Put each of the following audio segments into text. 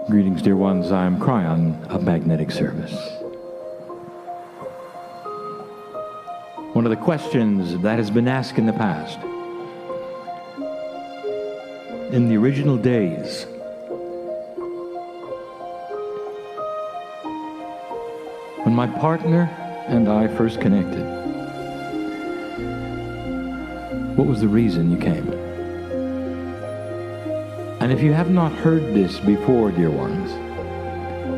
Greetings, dear ones. I am Kryon of Magnetic Service. One of the questions that has been asked in the past, in the original days, when my partner and I first connected, what was the reason you came? And if you have not heard this before, dear ones,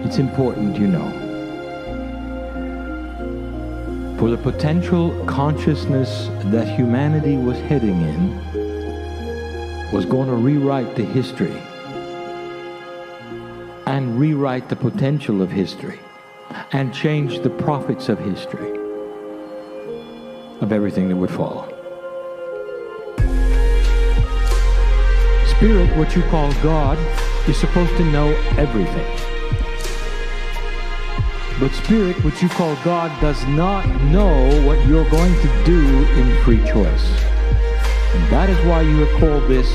it's important you know. For the potential consciousness that humanity was heading in was going to rewrite the history and rewrite the potential of history and change the prophets of history of everything that would follow. Spirit, what you call God, is supposed to know everything. But Spirit, what you call God, does not know what you're going to do in free choice. And that is why you have called this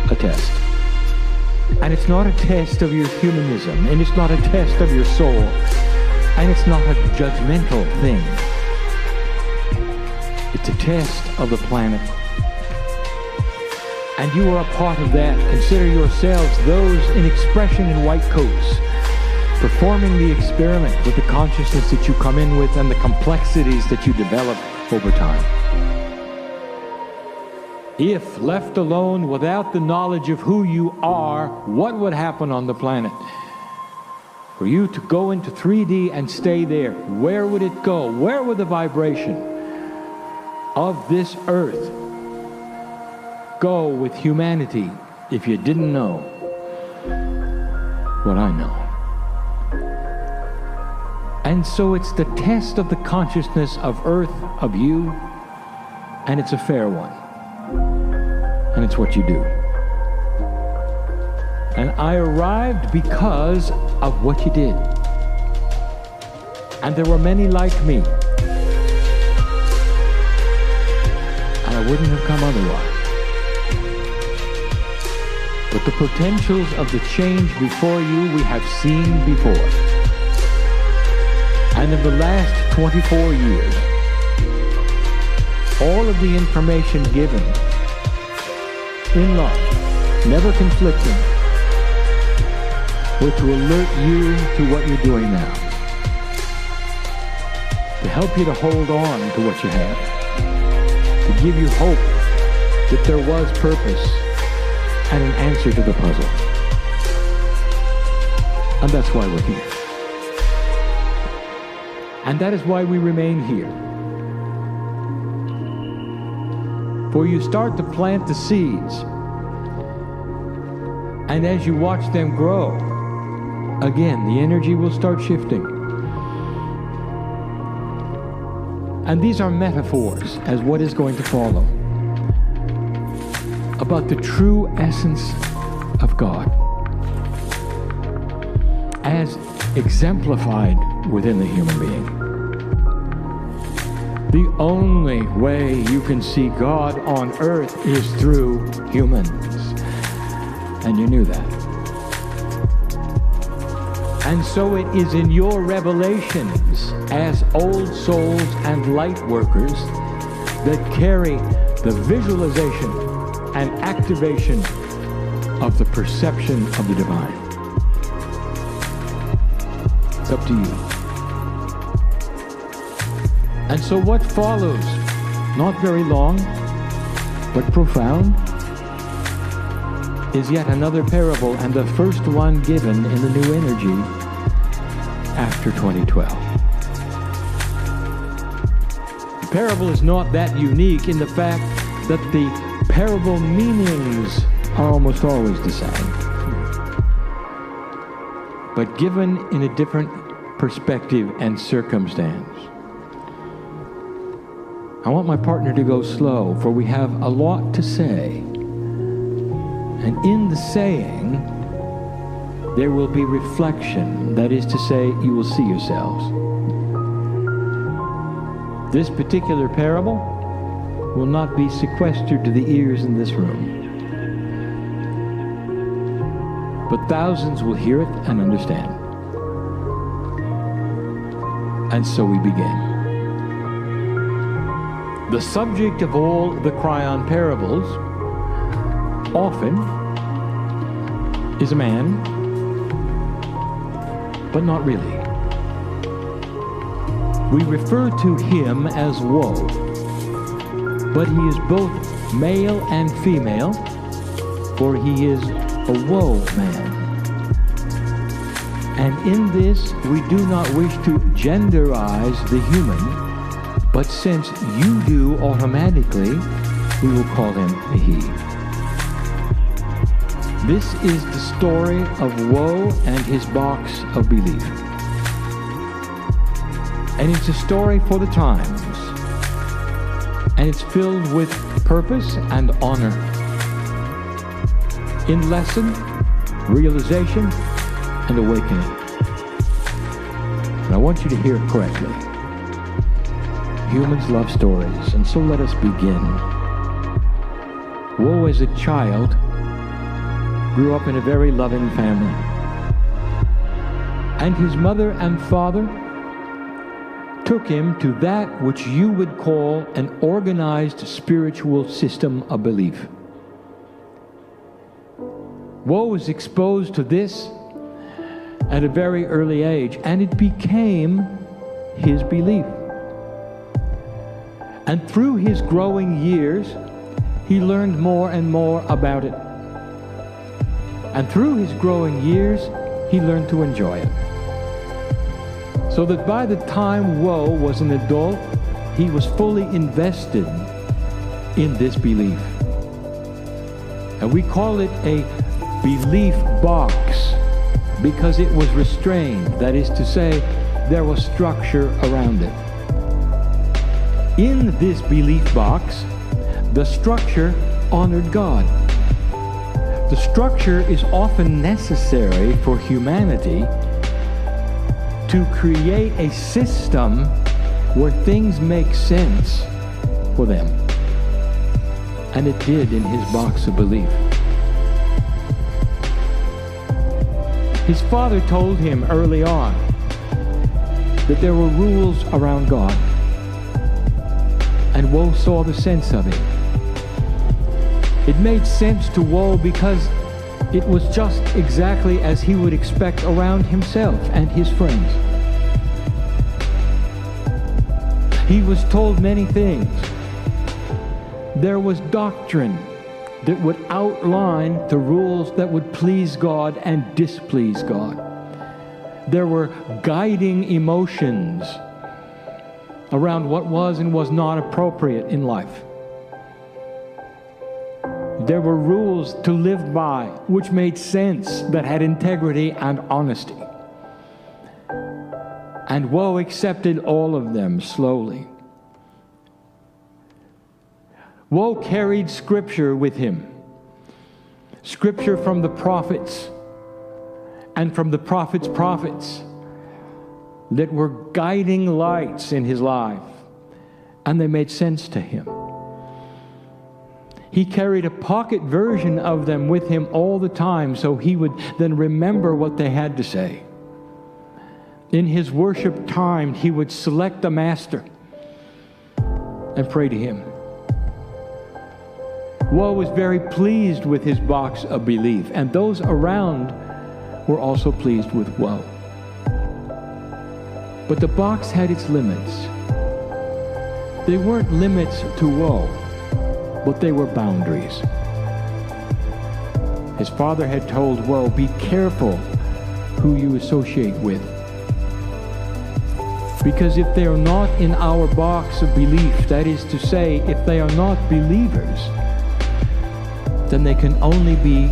a test. And it's not a test of your humanism, and it's not a test of your soul, and it's not a judgmental thing. It's a test of the planet. And you are a part of that. Consider yourselves those in expression in white coats, performing the experiment with the consciousness that you come in with and the complexities that you develop over time. If left alone without the knowledge of who you are, what would happen on the planet? For you to go into 3D and stay there, where would it go? Where would the vibration of this earth go with humanity if you didn't know what I know? And so it's the test of the consciousness of earth, of you, and it's a fair one. And it's what you do. And I arrived because of what you did. And there were many like me. And I wouldn't have come otherwise. But the potentials of the change before you we have seen before. And in the last 24 years, all of the information given in love, never conflicting, were to alert you to what you're doing now. To help you to hold on to what you have. To give you hope that there was purpose and an answer to the puzzle. And that's why we're here. And that is why we remain here. For you start to plant the seeds, and as you watch them grow, again, the energy will start shifting. And these are metaphors as what is going to follow, about the true essence of God, as exemplified within the human being. The only way you can see God on earth is through humans. And you knew that. And so it is in your revelations as old souls and light workers that carry the visualization and activation of the perception of the divine. It's up to you. And so what follows, not very long, but profound, is yet another parable, and the first one given in the new energy after 2012. The parable is not that unique in the fact that the parable meanings are almost always the same, but given in a different perspective and circumstance. I want my partner to go slow, for we have a lot to say. And in the saying, there will be reflection. That is to say, you will see yourselves. This particular parable will not be sequestered to the ears in this room. but thousands will hear it and understand. And so we begin. The subject of all the Kryon parables often is a man, but not really. We refer to him as woe, but he is both male and female, for he is a woe man. And in this, we do not wish to genderize the human, but since you do automatically, we will call him a he. This is the story of woe and his box of belief. And it's a story for the times. And it's filled with purpose and honor. In lesson, realization, and awakening. And I want you to hear it correctly. Humans love stories, and so let us begin. Woe as a child grew up in a very loving family. And his mother and father took him to that which you would call an organized spiritual system of belief. Woe was exposed to this at a very early age, and it became his belief. And through his growing years, he learned more and more about it. And through his growing years, he learned to enjoy it. So that by the time Woe was an adult, he was fully invested in this belief. And we call it a belief box because it was restrained. That is to say, there was structure around it. In this belief box, the structure honored God. The structure is often necessary for humanity to create a system where things make sense for them. And it did in his box of belief. His father told him early on that there were rules around God. And Woe saw the sense of it. It made sense to Woe because it was just exactly as he would expect around himself and his friends. He was told many things. There was doctrine that would outline the rules that would please God and displease God. There were guiding emotions around what was and was not appropriate in life. There were rules to live by which made sense, that had integrity and honesty. And Woe accepted all of them slowly. Woe carried scripture with him. Scripture from the prophets and from the prophets' prophets that were guiding lights in his life, and they made sense to him. He carried a pocket version of them with him all the time, so he would then remember what they had to say. In his worship time, he would select a master and pray to him. Woe was very pleased with his box of belief, and those around were also pleased with Woe. But the box had its limits. They weren't limits to Woe, but they were boundaries. His father had told Woe, be careful who you associate with. Because if they are not in our box of belief, that is to say, if they are not believers, then they can only be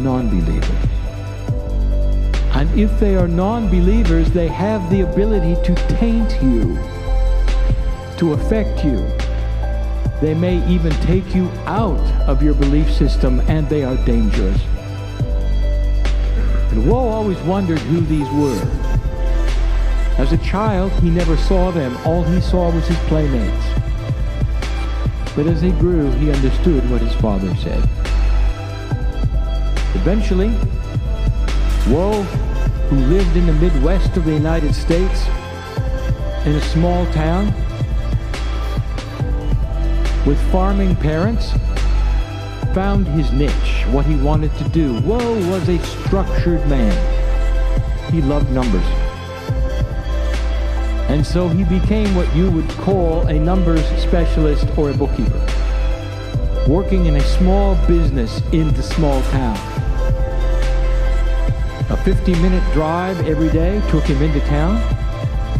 non-believers. And if they are non-believers, they have the ability to taint you, to affect you. They may even take you out of your belief system, and they are dangerous. And Woe always wondered who these were. As a child, he never saw them. All he saw was his playmates. But as he grew, he understood what his father said. Eventually, Woe, who lived in the Midwest of the United States, in a small town, with farming parents, found his niche, what he wanted to do. Woe was a structured man. He loved numbers. And so he became what you would call a numbers specialist or a bookkeeper, working in a small business in the small town. A 50-minute drive every day took him into town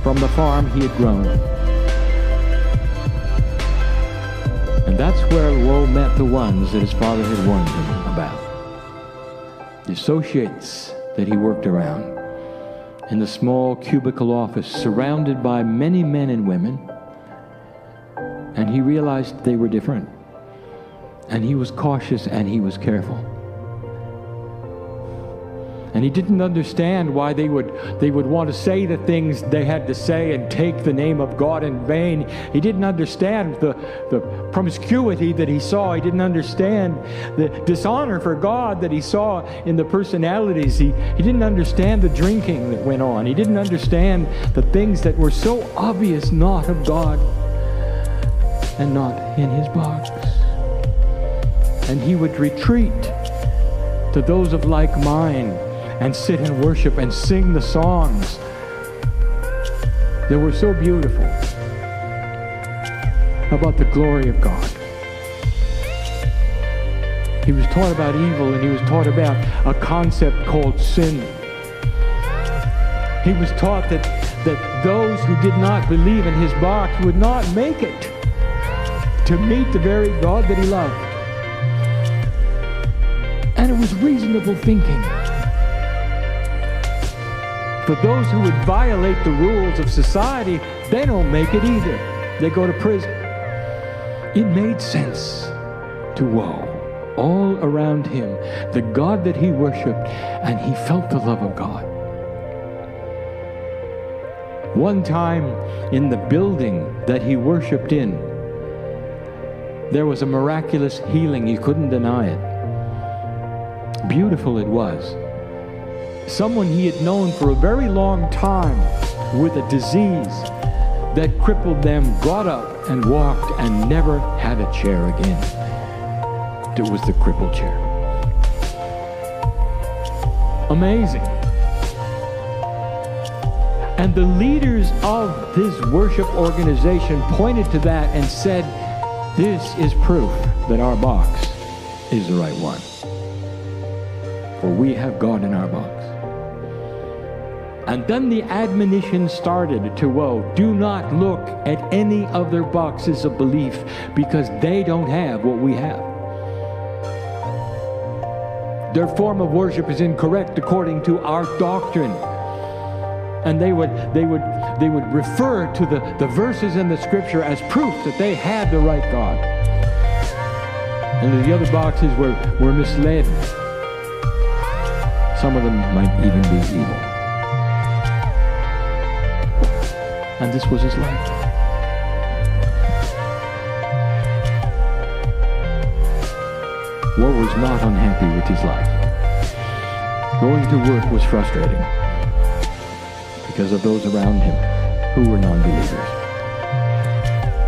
from the farm he had grown. And that's where Woe met the ones that his father had warned him about. The associates that he worked around in the small cubicle office, surrounded by many men and women. And he realized they were different. And he was cautious and he was careful. And he didn't understand why they would want to say the things they had to say and take the name of God in vain. He didn't understand the promiscuity that he saw. He didn't understand the dishonor for God that he saw in the personalities. He didn't understand the drinking that went on. He didn't understand the things that were so obvious not of God and not in his box. And he would retreat to those of like mind and sit and worship and sing the songs that were so beautiful about the glory of God. He was taught about evil, and he was taught about a concept called sin. He was taught that those who did not believe in his box would not make it to meet the very God that he loved. And it was reasonable thinking. For those who would violate the rules of society, they don't make it either. They go to prison. It made sense to Woe. All around him, the God that he worshiped, and he felt the love of God. One time in the building that he worshiped in, there was a miraculous healing. You couldn't deny it. Beautiful it was. Someone he had known for a very long time with a disease that crippled them got up and walked and never had a chair again. It was the crippled chair. Amazing. And the leaders of this worship organization pointed to that and said, this is proof that our box is the right one. For we have God in our box. And then the admonition started to Woe, do not look at any other boxes of belief, because they don't have what we have. Their form of worship is incorrect according to our doctrine. And they would refer to the verses in the scripture as proof that they had the right God. And the other boxes were misled. Some of them might even be evil. And this was his life. Woe was not unhappy with his life. Going to work was frustrating because of those around him who were non-believers.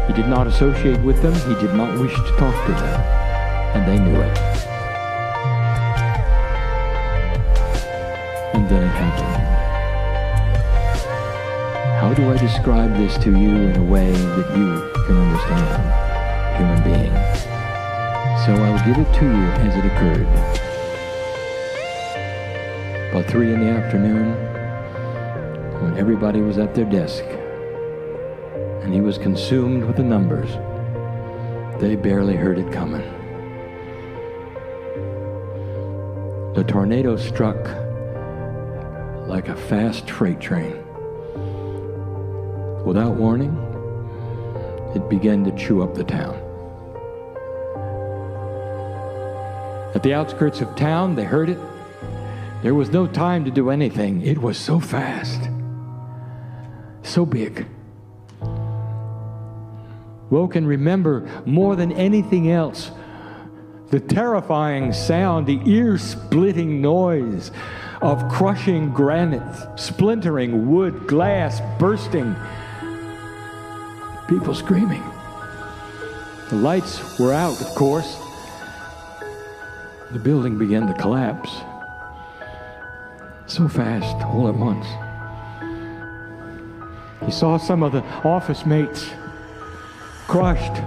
He did not associate with them. He did not wish to talk to them. And they knew it. And then it happened. How do I describe this to you in a way that you can understand, human being? So I'll give it to you as it occurred. About 3 in the afternoon, when everybody was at their desk, and he was consumed with the numbers, they barely heard it coming. The tornado struck like a fast freight train. Without warning, it began to chew up the town. At the outskirts of town, they heard it. There was no time to do anything. It was so fast, so big. Woe can remember more than anything else the terrifying sound, the ear-splitting noise of crushing granite, splintering wood, glass bursting, people screaming. The lights were out, of course. The building began to collapse. So fast, all at once. He saw some of the office mates crushed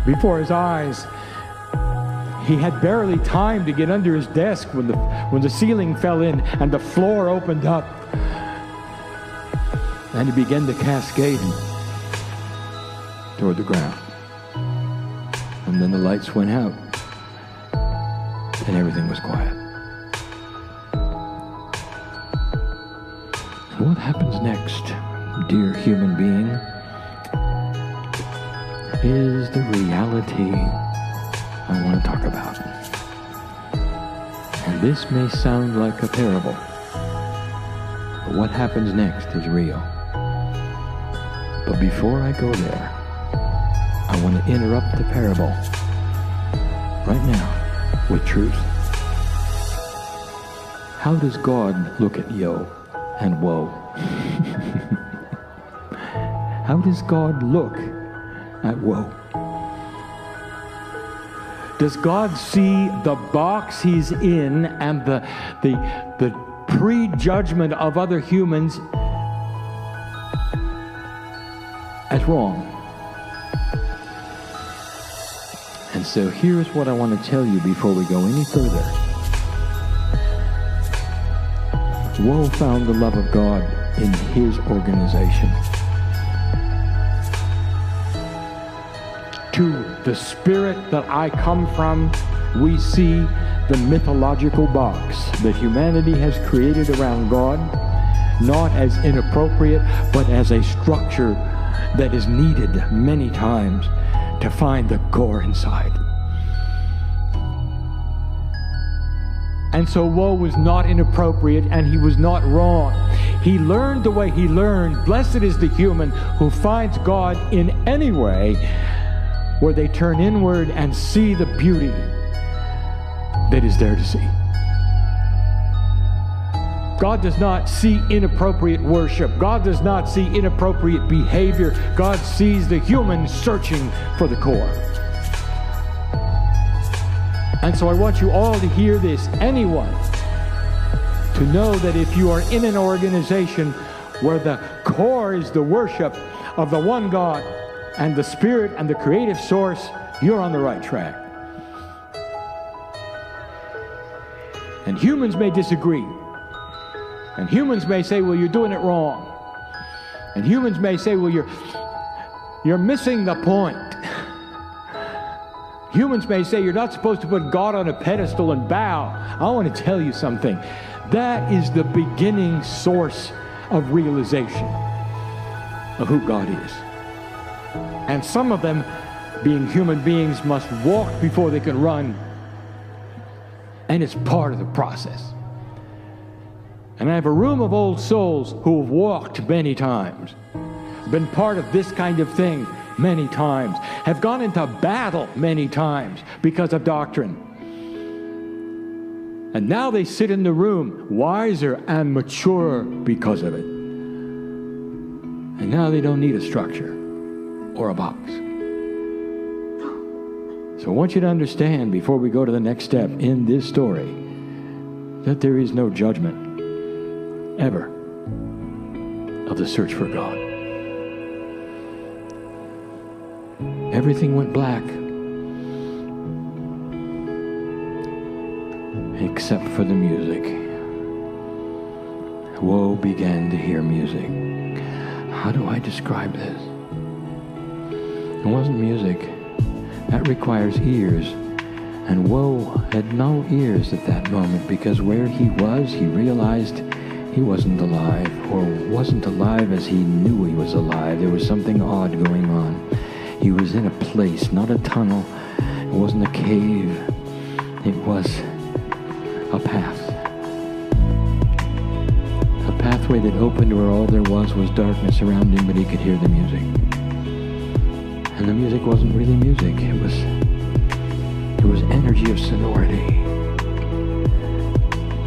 before his eyes. He had barely time to get under his desk when the ceiling fell in and the floor opened up. And he began to cascade toward the ground. And then the lights went out and everything was quiet. And what happens next, dear human being, is the reality I want to talk about. And this may sound like a parable, but what happens next is real. But before I go there, I want to interrupt the parable right now with truth. How does God look at yo and woe? How does God look at woe? Does God see the box he's in and the prejudgment of other humans as wrong? And so here's what I want to tell you before we go any further. Woe found the love of God in his organization. To the spirit that I come from, we see the mythological box that humanity has created around God, not as inappropriate, but as a structure that is needed many times to find the core inside. And so woe was not inappropriate and he was not wrong. He learned the way he learned. Blessed is the human who finds God in any way where they turn inward and see the beauty that is there to see. God does not see inappropriate worship. God does not see inappropriate behavior. God sees the human searching for the core. And so I want you all to hear this, anyone, to know that if you are in an organization where the core is the worship of the one God and the Spirit and the creative source, you're on the right track. And humans may disagree. And humans may say, well, you're doing it wrong. And humans may say, well, you're missing the point. Humans may say, you're not supposed to put God on a pedestal and bow. I want to tell you something. That is the beginning source of realization of who God is. And some of them, being human beings, must walk before they can run. And it's part of the process. And I have a room of old souls who have walked many times, been part of this kind of thing many times, have gone into battle many times because of doctrine. And now they sit in the room wiser and mature because of it. And now they don't need a structure or a box. So I want you to understand, before we go to the next step in this story, that there is no judgment ever of the search for God. Everything went black except for the music. Woe began to hear music. How do I describe this? It wasn't music. That requires ears. And woe had no ears at that moment, because where he was, he realized he wasn't alive, or wasn't alive as he knew he was alive. There was something odd going on. He was in a place, not a tunnel. It wasn't a cave. It was a path. A pathway that opened where all there was darkness around him, but he could hear the music. And the music wasn't really music. It was It was energy of sonority.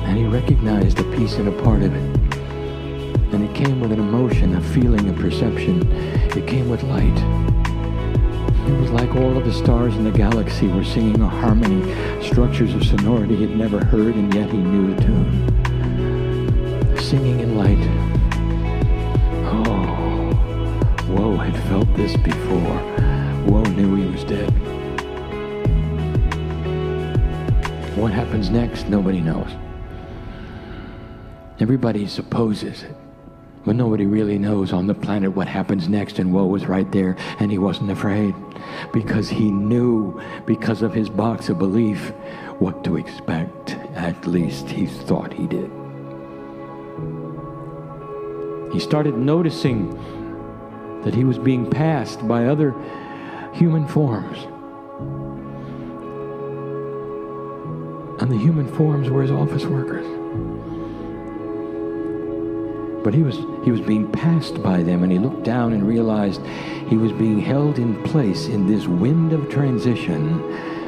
And he recognized a piece and a part of it. And it came with an emotion, a feeling, a perception. It came with light. It was like all of the stars in the galaxy were singing a harmony, structures of sonority he'd never heard, and yet he knew the tune. Singing in light. Oh, Woe had felt this before. Woe knew he was dead. What happens next, nobody knows. Everybody supposes it. But nobody really knows on the planet what happens next, and Woe was right there, and he wasn't afraid. Because he knew, because of his box of belief, what to expect. At least he thought he did. He started noticing that he was being passed by other human forms. And the human forms were his office workers. But he was being passed by them, and he looked down and realized he was being held in place in this wind of transition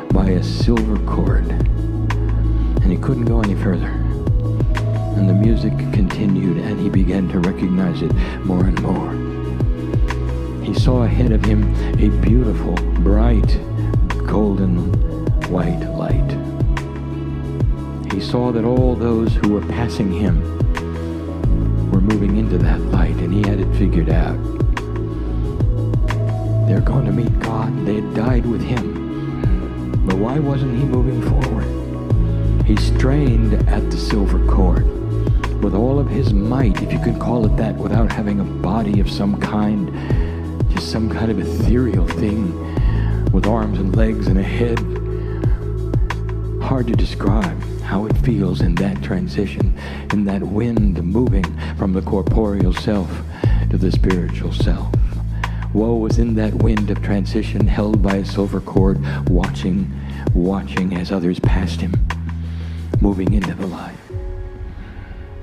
by a silver cord. And he couldn't go any further. And the music continued, and he began to recognize it more and more. He saw ahead of him a beautiful, bright, golden white light. He saw that all those who were passing him were moving into that light, and he had it figured out. They're going to meet God. They had died with him. But why wasn't he moving forward? He strained at the silver cord with all of his might, if you can call it that, without having a body of some kind, just some kind of ethereal thing with arms and legs and a head. Hard to describe how it feels in that transition, in that wind moving from the corporeal self to the spiritual self. Woe was in that wind of transition, held by a silver cord, watching as others passed him, moving into the light.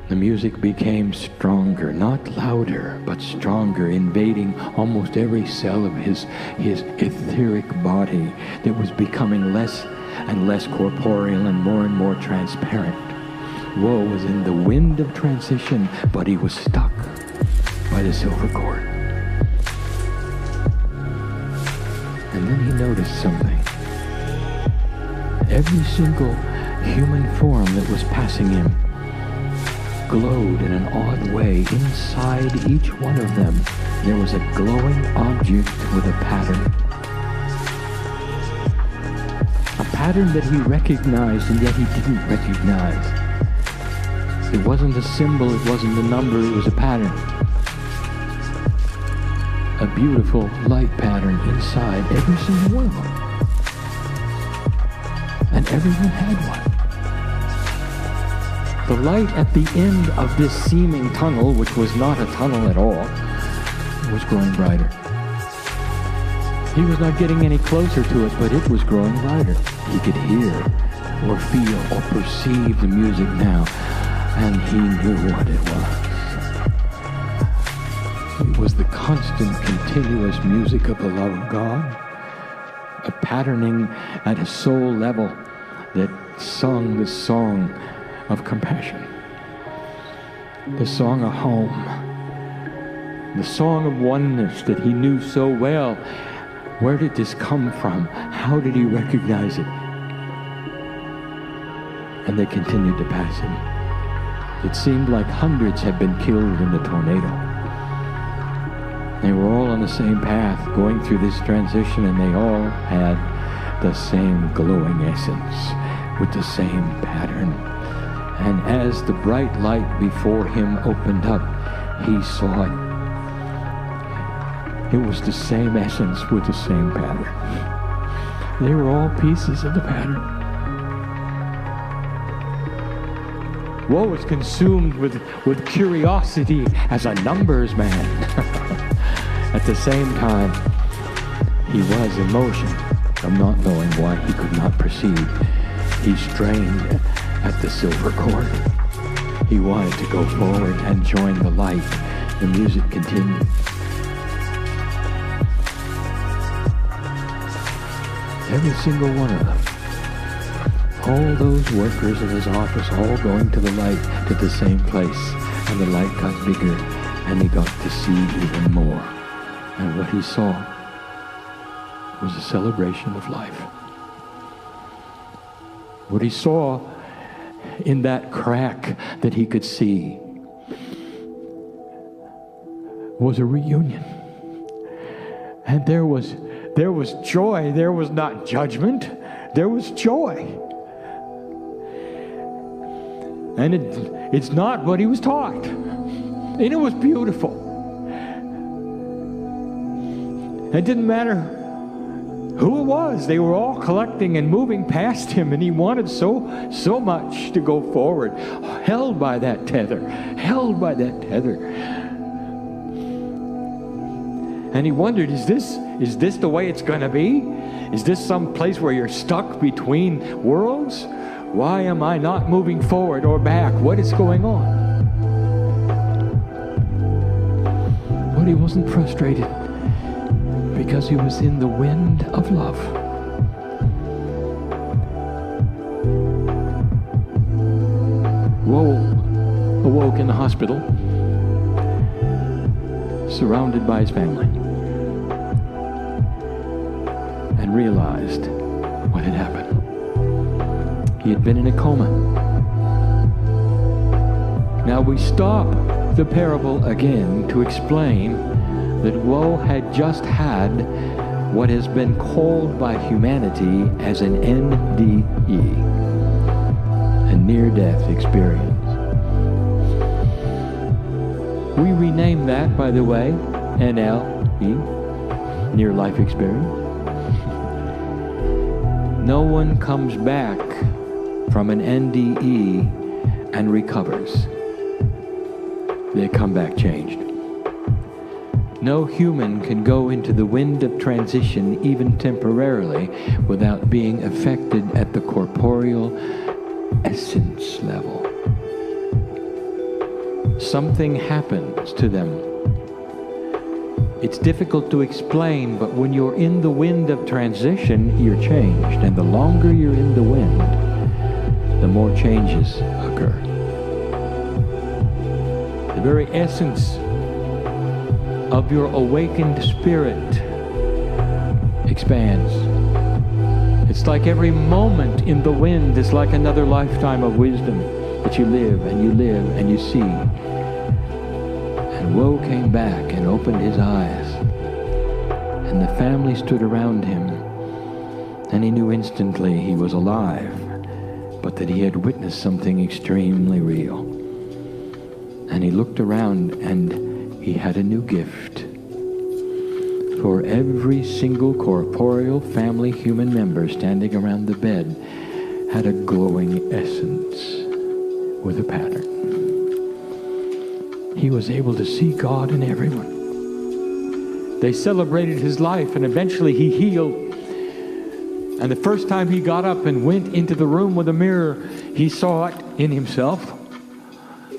The music became stronger, not louder, but stronger, invading almost every cell of his etheric body that was becoming less and less corporeal and more transparent. Woe was in the wind of transition, but he was stuck by the silver cord. And then he noticed something. Every single human form that was passing him glowed in an odd way. Inside each one of them, there was a glowing object with a pattern. A pattern that he recognized, and yet he didn't recognize. It wasn't a symbol, it wasn't a number, it was a pattern. A beautiful light pattern inside every single one of them. And everyone had one. The light at the end of this seeming tunnel, which was not a tunnel at all, was growing brighter. He was not getting any closer to it, but it was growing brighter. He could hear or feel or perceive the music now, and he knew what it was. It was the constant, continuous music of the love of God, a patterning at a soul level that sung the song of compassion, the song of home, the song of oneness that he knew so well. Where did this come from? How did he recognize it? And they continued to pass him. It seemed like hundreds had been killed in the tornado. They were all on the same path, going through this transition, and they all had the same glowing essence, with the same pattern. And as the bright light before him opened up, he saw it. It was the same essence with the same pattern. They were all pieces of the pattern. Woe was consumed with curiosity as a numbers man. At the same time, he was emotion of not knowing why he could not perceive. He strained at the silver cord. He wanted to go forward and join the light. The music continued. Every single one of them all those workers in his office all going to the light, to the same place. And the light got bigger, and he got to see even more. And what he saw was a celebration of life. What he saw in that crack that he could see was a reunion. And there was joy. There was not judgment. There was joy. And it's not what he was taught. And it was beautiful. It didn't matter who it was. They were all collecting and moving past him, and he wanted so much to go forward, held by that tether, held by that tether. And he wondered, is this the way it's going to be? Is this some place where you're stuck between worlds? Why am I not moving forward or back? What is going on? But he wasn't frustrated because he was in the wind of love. Woe awoke in the hospital, surrounded by his family, and realized what had happened. He had been in a coma. Now we stop the parable again to explain that Woe had just had what has been called by humanity as an NDE, a near-death experience. We rename that, by the way, NLE, near-life experience. No one comes back from an NDE and recovers. They come back changed. No human can go into the wind of transition, even temporarily, without being affected at the corporeal essence level. Something happens to them. It's difficult to explain, but when you're in the wind of transition, you're changed. And the longer you're in the wind, the more changes occur. The very essence of your awakened spirit expands. It's like every moment in the wind is like another lifetime of wisdom that you live and you live and you see. And Woe came back and opened his eyes, and the family stood around him, and he knew instantly he was alive, but that he had witnessed something extremely real. And he looked around, and he had a new gift. For every single corporeal family human member standing around the bed had a glowing essence with a pattern. He was able to see God in everyone. They celebrated his life, and eventually he healed. And the first time he got up and went into the room with a mirror, he saw it in himself.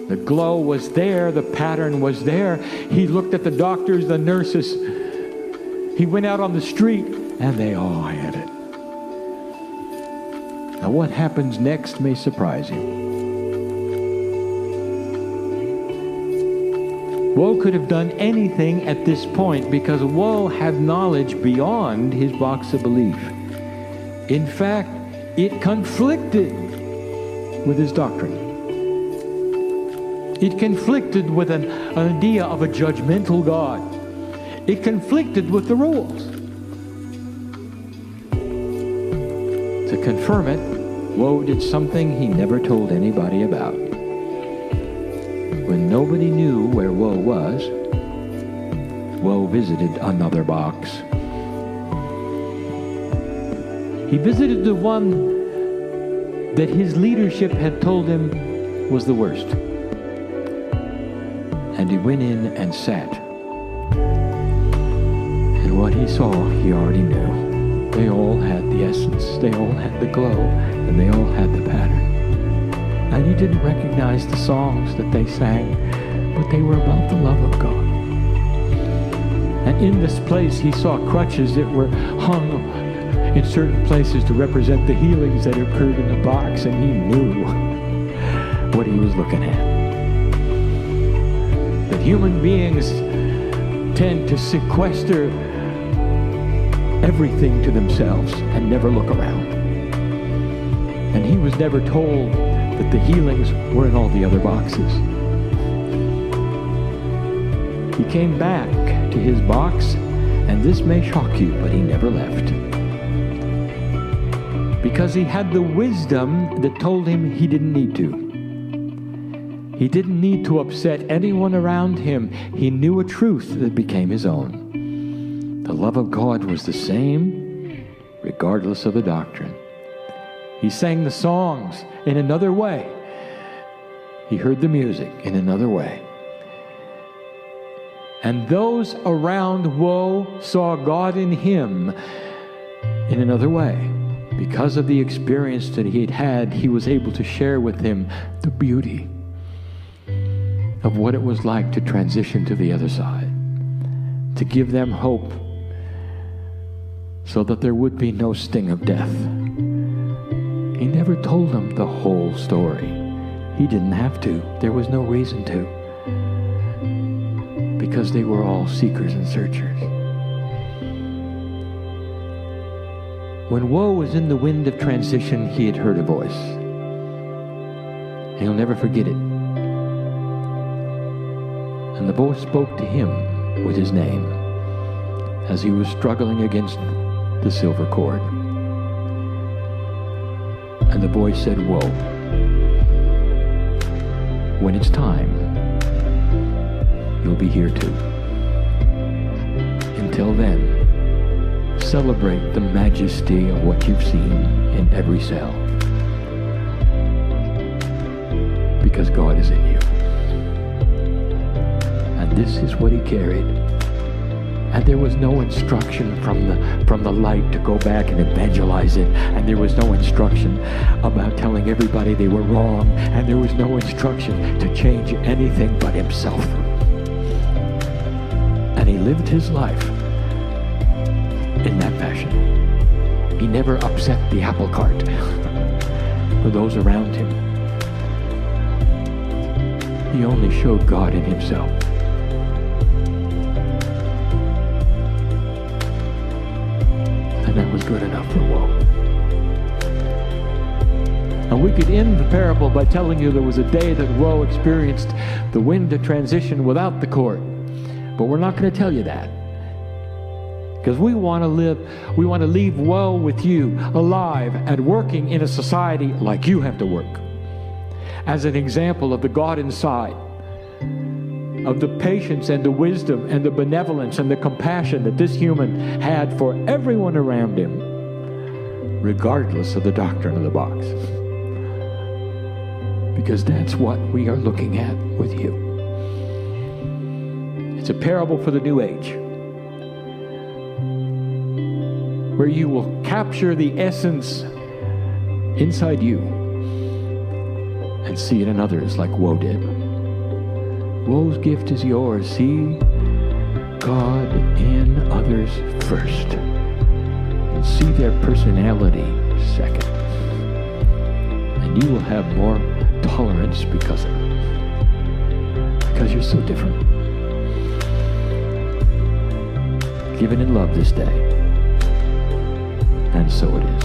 The glow was there, the pattern was there. He looked at the doctors, the nurses. He went out on the street, and they all had it. Now what happens next may surprise you. Woe could have done anything at this point because Woe had knowledge beyond his box of belief. In fact, it conflicted with his doctrine. It conflicted with an idea of a judgmental God. It conflicted with the rules. To confirm it, Woe did something he never told anybody about. When nobody knew where Woe was, Woe visited another box. He visited the one that his leadership had told him was the worst. And he went in and sat. And what he saw, he already knew. They all had the essence, they all had the glow, and they all had the pattern. And he didn't recognize the songs that they sang, but they were about the love of God. And in this place, he saw crutches that were hung in certain places to represent the healings that occurred in the box, and he knew what he was looking at. That human beings tend to sequester everything to themselves and never look around. And he was never told that the healings were in all the other boxes. He came back to his box, and this may shock you, but he never left. Because he had the wisdom that told him he didn't need to. He didn't need to upset anyone around him. He knew a truth that became his own. The love of God was the same, regardless of the doctrine. He sang the songs in another way. He heard the music in another way. And those around woe saw God in him in another way. Because of the experience that he had had, he was able to share with him the beauty of what it was like to transition to the other side, to give them hope so that there would be no sting of death. He never told them the whole story. He didn't have to. There was no reason to, because they were all seekers and searchers. When woe was in the wind of transition, he had heard a voice. He'll never forget it. And the voice spoke to him with his name as he was struggling against the silver cord. And the voice said, "Woe. When it's time, you'll be here too. Until then, celebrate the majesty of what you've seen in every cell. Because God is in you." And this is what he carried. And there was no instruction from the light to go back and evangelize it. And there was no instruction about telling everybody they were wrong. And there was no instruction to change anything but himself. And he lived his life in that fashion. He never upset the apple cart for those around him. He only showed God in himself. And that was good enough for woe. And we could end the parable by telling you there was a day that woe experienced the wind of transition without the cord. But we're not going to tell you that. Because we want to leave woe with you, alive and working in a society like you have to work. As an example of the God inside, of the patience and the wisdom and the benevolence and the compassion that this human had for everyone around him, regardless of the doctrine of the box. Because that's what we are looking at with you. It's a parable for the new age, where you will capture the essence inside you and see it in others like woe did. Woe's gift is yours. See God in others first, and see their personality second. And you will have more tolerance because of it. Because you're so different. Given in love this day. And so it is.